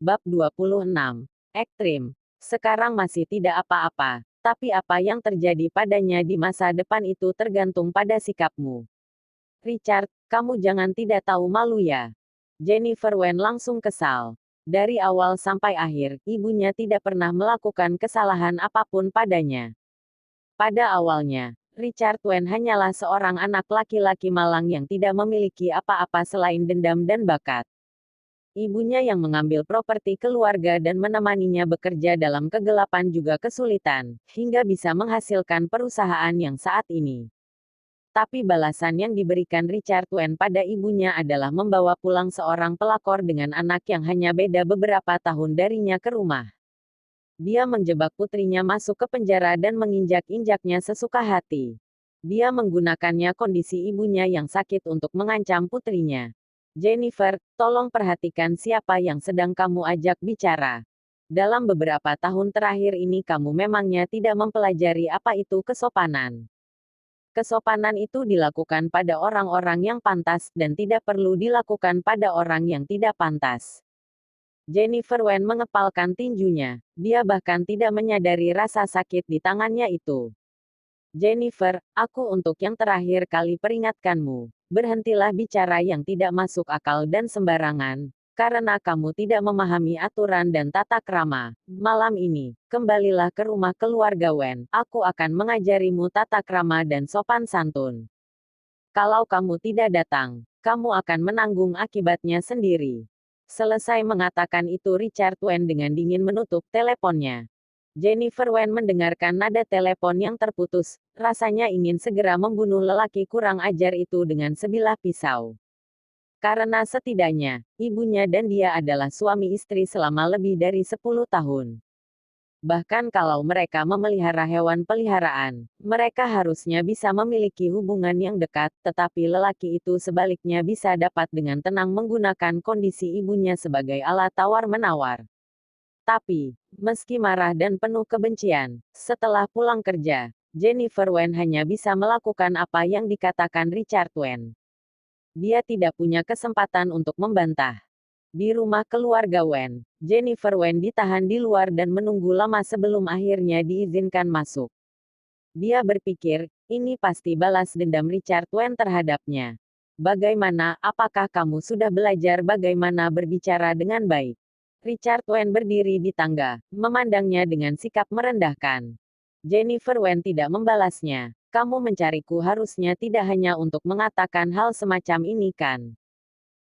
Bab 26. Ekstrim. Sekarang masih tidak apa-apa, tapi apa yang terjadi padanya di masa depan itu tergantung pada sikapmu. Richard, kamu jangan tidak tahu malu ya. Jennifer Wen langsung kesal. Dari awal sampai akhir, ibunya tidak pernah melakukan kesalahan apapun padanya. Pada awalnya, Richard Wen hanyalah seorang anak laki-laki malang yang tidak memiliki apa-apa selain dendam dan bakat. Ibunya yang mengambil properti keluarga dan menemaninya bekerja dalam kegelapan juga kesulitan, hingga bisa menghasilkan perusahaan yang saat ini. Tapi balasan yang diberikan Richard Wen pada ibunya adalah membawa pulang seorang pelakor dengan anak yang hanya beda beberapa tahun darinya ke rumah. Dia menjebak putrinya masuk ke penjara dan menginjak-injaknya sesuka hati. Dia menggunakannya kondisi ibunya yang sakit untuk mengancam putrinya. Jennifer, tolong perhatikan siapa yang sedang kamu ajak bicara. Dalam beberapa tahun terakhir ini kamu memangnya tidak mempelajari apa itu kesopanan. Kesopanan itu dilakukan pada orang-orang yang pantas dan tidak perlu dilakukan pada orang yang tidak pantas. Jennifer Wen mengepalkan tinjunya. Dia bahkan tidak menyadari rasa sakit di tangannya itu. Jennifer, aku untuk yang terakhir kali peringatkanmu. Berhentilah bicara yang tidak masuk akal dan sembarangan, karena kamu tidak memahami aturan dan tata krama. Malam ini, kembalilah ke rumah keluarga Wen. Aku akan mengajarimu tata krama dan sopan santun. Kalau kamu tidak datang, kamu akan menanggung akibatnya sendiri. Selesai mengatakan itu Richard Wen dengan dingin menutup teleponnya. Jennifer Wen mendengarkan nada telepon yang terputus, rasanya ingin segera membunuh lelaki kurang ajar itu dengan sebilah pisau. Karena setidaknya, ibunya dan dia adalah suami istri selama lebih dari 10 tahun. Bahkan kalau mereka memelihara hewan peliharaan, mereka harusnya bisa memiliki hubungan yang dekat, tetapi lelaki itu sebaliknya bisa dapat dengan tenang menggunakan kondisi ibunya sebagai alat tawar-menawar. Tapi, meski marah dan penuh kebencian, setelah pulang kerja, Jennifer Wen hanya bisa melakukan apa yang dikatakan Richard Wen. Dia tidak punya kesempatan untuk membantah. Di rumah keluarga Wen, Jennifer Wen ditahan di luar dan menunggu lama sebelum akhirnya diizinkan masuk. Dia berpikir, ini pasti balas dendam Richard Wen terhadapnya. Bagaimana, apakah kamu sudah belajar bagaimana berbicara dengan baik? Richard Wen berdiri di tangga, memandangnya dengan sikap merendahkan. Jennifer Wen tidak membalasnya. Kamu mencariku harusnya tidak hanya untuk mengatakan hal semacam ini kan?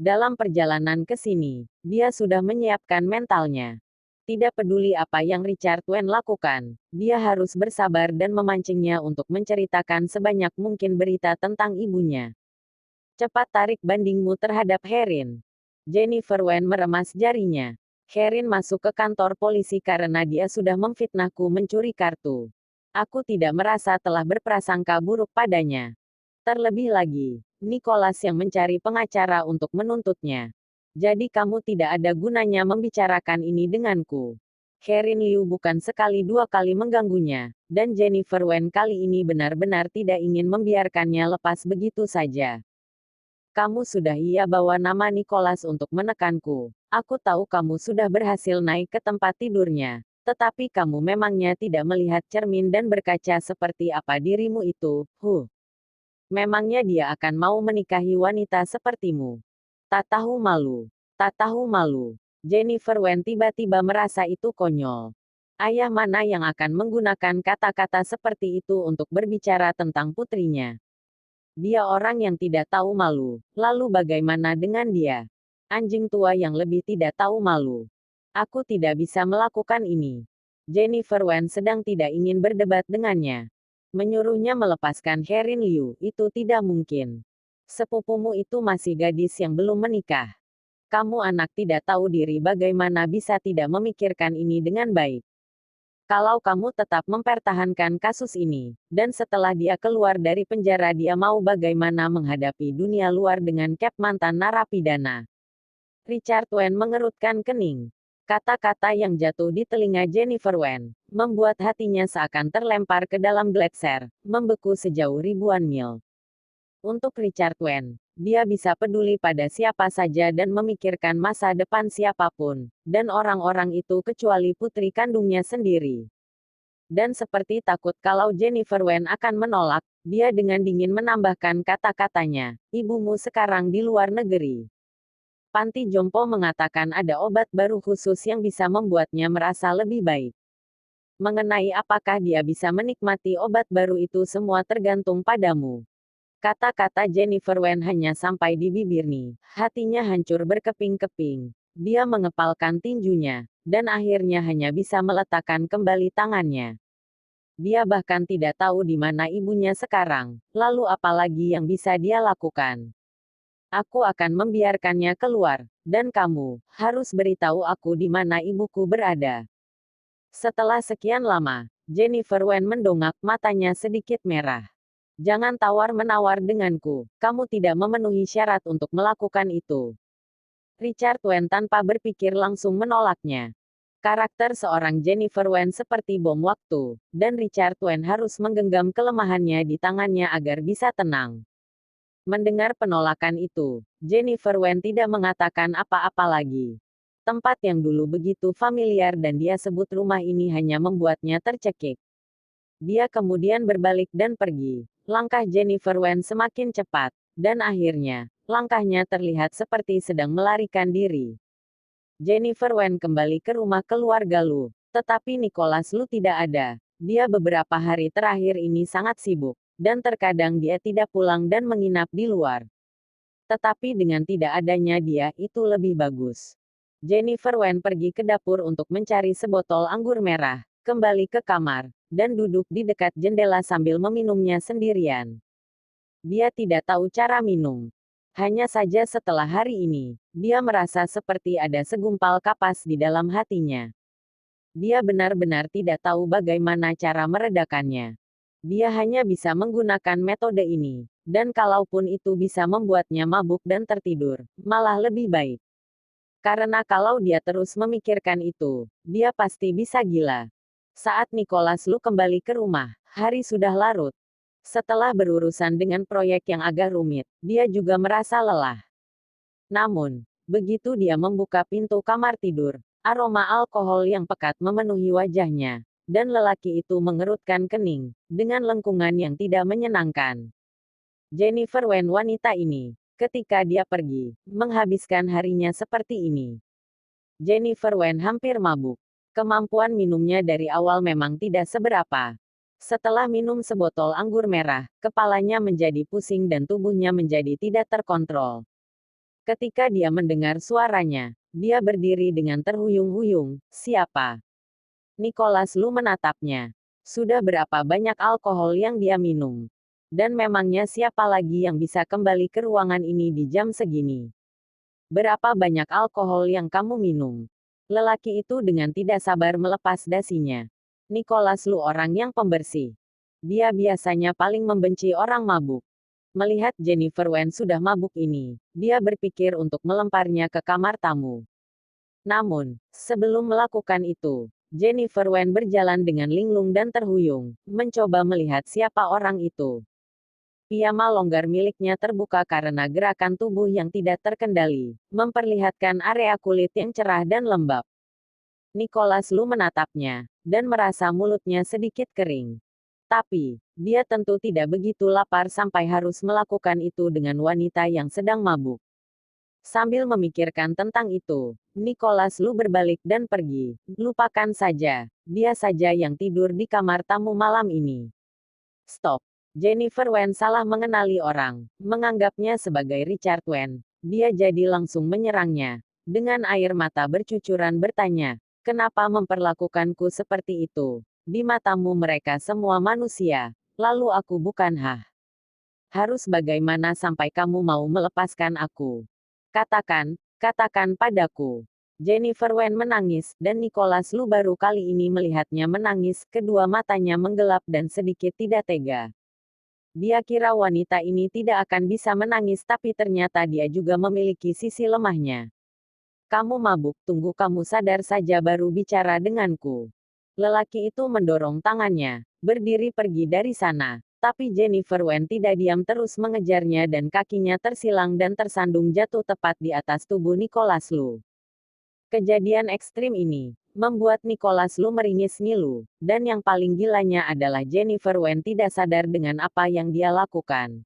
Dalam perjalanan ke sini, dia sudah menyiapkan mentalnya. Tidak peduli apa yang Richard Wen lakukan, dia harus bersabar dan memancingnya untuk menceritakan sebanyak mungkin berita tentang ibunya. Cepat tarik bandingmu terhadap Herin. Jennifer Wen meremas jarinya. Herin masuk ke kantor polisi karena dia sudah memfitnahku mencuri kartu. Aku tidak merasa telah berprasangka buruk padanya. Terlebih lagi, Nicholas yang mencari pengacara untuk menuntutnya. Jadi kamu tidak ada gunanya membicarakan ini denganku. Herin Liu bukan sekali dua kali mengganggunya, dan Jennifer Wen kali ini benar-benar tidak ingin membiarkannya lepas begitu saja. Kamu sudah bawa nama Nicholas untuk menekanku. Aku tahu kamu sudah berhasil naik ke tempat tidurnya. Tetapi kamu memangnya tidak melihat cermin dan berkaca seperti apa dirimu itu, Memangnya dia akan mau menikahi wanita sepertimu? Tak tahu malu. Tak tahu malu. Jennifer Wen tiba-tiba merasa itu konyol. Ayah mana yang akan menggunakan kata-kata seperti itu untuk berbicara tentang putrinya? Dia orang yang tidak tahu malu. Lalu bagaimana dengan dia? Anjing tua yang lebih tidak tahu malu. Aku tidak bisa melakukan ini. Jennifer Wen sedang tidak ingin berdebat dengannya. Menyuruhnya melepaskan Herin Liu, itu tidak mungkin. Sepupumu itu masih gadis yang belum menikah. Kamu anak tidak tahu diri bagaimana bisa tidak memikirkan ini dengan baik. Kalau kamu tetap mempertahankan kasus ini, dan setelah dia keluar dari penjara dia mau bagaimana menghadapi dunia luar dengan Cap mantan narapidana. Richard Wen mengerutkan kening. Kata-kata yang jatuh di telinga Jennifer Wen, membuat hatinya seakan terlempar ke dalam gletser, membeku sejauh ribuan mil. Untuk Richard Wen, dia bisa peduli pada siapa saja dan memikirkan masa depan siapapun, dan orang-orang itu kecuali putri kandungnya sendiri. Dan seperti takut kalau Jennifer Wen akan menolak, dia dengan dingin menambahkan kata-katanya, ibumu sekarang di luar negeri. Panti Jompo mengatakan ada obat baru khusus yang bisa membuatnya merasa lebih baik. Mengenai apakah dia bisa menikmati obat baru itu semua tergantung padamu. Kata-kata Jennifer Wen hanya sampai di bibir Ni. Hatinya hancur berkeping-keping. Dia mengepalkan tinjunya, dan akhirnya hanya bisa meletakkan kembali tangannya. Dia bahkan tidak tahu di mana ibunya sekarang, lalu apa lagi yang bisa dia lakukan. Aku akan membiarkannya keluar, dan kamu harus beritahu aku di mana ibuku berada. Setelah sekian lama, Jennifer Wen mendongak, matanya sedikit merah. Jangan tawar-menawar denganku, kamu tidak memenuhi syarat untuk melakukan itu. Richard Wen tanpa berpikir langsung menolaknya. Karakter seorang Jennifer Wen seperti bom waktu, dan Richard Wen harus menggenggam kelemahannya di tangannya agar bisa tenang. Mendengar penolakan itu, Jennifer Wen tidak mengatakan apa-apa lagi. Tempat yang dulu begitu familiar dan dia sebut rumah ini hanya membuatnya tercekik. Dia kemudian berbalik dan pergi. Langkah Jennifer Wen semakin cepat, dan akhirnya, langkahnya terlihat seperti sedang melarikan diri. Jennifer Wen kembali ke rumah keluarga Lu, tetapi Nicholas Lu tidak ada. Dia beberapa hari terakhir ini sangat sibuk, dan terkadang dia tidak pulang dan menginap di luar. Tetapi dengan tidak adanya dia, itu lebih bagus. Jennifer Wen pergi ke dapur untuk mencari sebotol anggur merah, kembali ke kamar, dan duduk di dekat jendela sambil meminumnya sendirian. Dia tidak tahu cara minum. Hanya saja setelah hari ini, dia merasa seperti ada segumpal kapas di dalam hatinya. Dia benar-benar tidak tahu bagaimana cara meredakannya. Dia hanya bisa menggunakan metode ini, dan kalaupun itu bisa membuatnya mabuk dan tertidur, malah lebih baik. Karena kalau dia terus memikirkan itu, dia pasti bisa gila. Saat Nicholas Lu kembali ke rumah, hari sudah larut. Setelah berurusan dengan proyek yang agak rumit, dia juga merasa lelah. Namun, begitu dia membuka pintu kamar tidur, aroma alkohol yang pekat memenuhi wajahnya, dan lelaki itu mengerutkan kening, dengan lengkungan yang tidak menyenangkan. Jennifer Wen wanita ini, ketika dia pergi, menghabiskan harinya seperti ini. Jennifer Wen hampir mabuk. Kemampuan minumnya dari awal memang tidak seberapa. Setelah minum sebotol anggur merah, kepalanya menjadi pusing dan tubuhnya menjadi tidak terkontrol. Ketika dia mendengar suaranya, dia berdiri dengan terhuyung-huyung. Siapa? Nicholas Lu menatapnya. Sudah berapa banyak alkohol yang dia minum? Dan memangnya siapa lagi yang bisa kembali ke ruangan ini di jam segini? Berapa banyak alkohol yang kamu minum? Lelaki itu dengan tidak sabar melepas dasinya. Nicholas Lu orang yang pembersih. Dia biasanya paling membenci orang mabuk. Melihat Jennifer Wen sudah mabuk ini, dia berpikir untuk melemparnya ke kamar tamu. Namun, sebelum melakukan itu, Jennifer Wen berjalan dengan linglung dan terhuyung, mencoba melihat siapa orang itu. Piyama longgar miliknya terbuka karena gerakan tubuh yang tidak terkendali, memperlihatkan area kulit yang cerah dan lembab. Nicholas Lu menatapnya, dan merasa mulutnya sedikit kering. Tapi, dia tentu tidak begitu lapar sampai harus melakukan itu dengan wanita yang sedang mabuk. Sambil memikirkan tentang itu, Nicholas Lu berbalik dan pergi. Lupakan saja, dia saja yang tidur di kamar tamu malam ini. Stop. Jennifer Wen salah mengenali orang, menganggapnya sebagai Richard Wen. Dia jadi langsung menyerangnya. Dengan air mata bercucuran bertanya, kenapa memperlakukanku seperti itu? Di matamu mereka semua manusia, lalu aku bukan harus bagaimana sampai kamu mau melepaskan aku? Katakan padaku. Jennifer Wen menangis, dan Nicholas Lu baru kali ini melihatnya menangis, kedua matanya menggelap dan sedikit tidak tega. Dia kira wanita ini tidak akan bisa menangis tapi ternyata dia juga memiliki sisi lemahnya. Kamu mabuk, tunggu kamu sadar saja baru bicara denganku. Lelaki itu mendorong tangannya, berdiri pergi dari sana. Tapi Jennifer Wen tidak diam, terus mengejarnya dan kakinya tersilang dan tersandung jatuh tepat di atas tubuh Nicholas Lu. Kejadian ekstrim ini membuat Nicholas Lu meringis ngilu, dan yang paling gilanya adalah Jennifer Wen tidak sadar dengan apa yang dia lakukan.